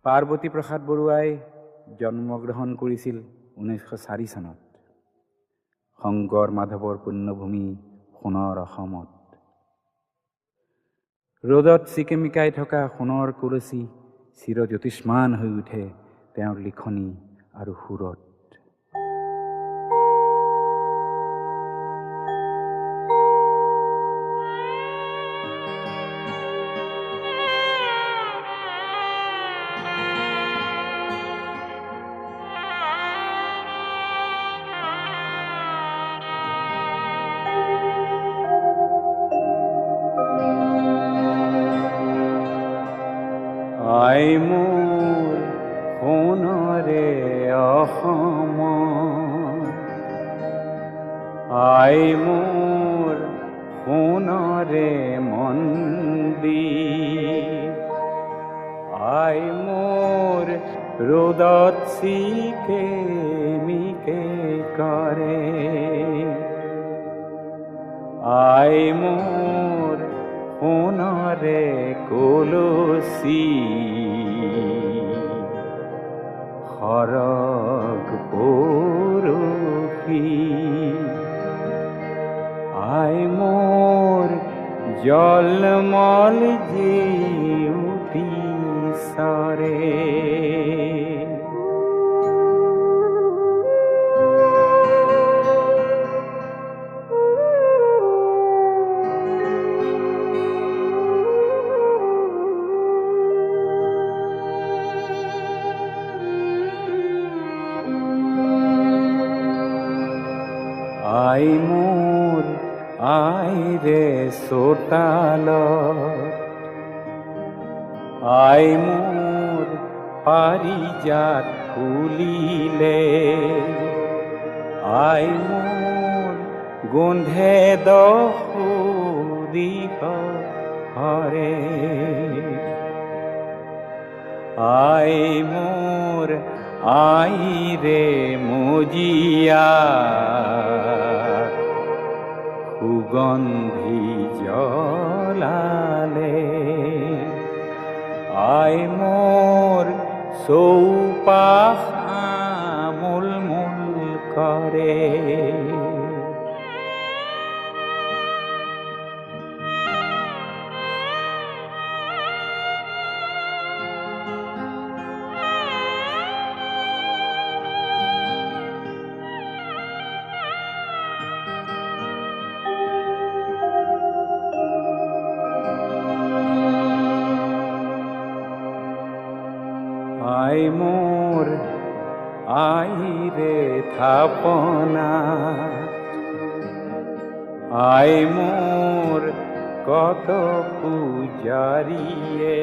পাৰ্বতী প্ৰসাদ বৰুৱাই জন্মগ্ৰহণ কৰিছিল 1904 চনত শংকৰ মাধৱৰ পুণ্যভূমি সোণৰ অসমত। ৰ'দত চিকেমিকাই থকা সোণৰ কলচী চিৰজ্যোতিষ্মান হৈ উঠে তেওঁৰ লিখনি আৰু সুৰত। আই মোৰ সোণৰে অসম, আই মোৰ সোণৰে মন্দিৰ, আই মোৰ ৰ'দত চিকেমিকে কৰে, আই মোৰ সোণৰে কলচী সৰগ পৰশী, আই মোৰ জলমল জেউতি চৰে, আই মোৰ আইৰে চোতালত, আই মোৰ পাৰিজাত ফুলিলে, আই মোৰ গোন্ধে দিশ হৰে, আই মোৰ আইৰে মজিয়া সুগন্ধি জ্বলালে, আই মোৰ চৌপাশ আমোল মোল কৰে, আই মোৰ আইৰে থাপনা, আই মোৰ কত পূজাৰীয়ে,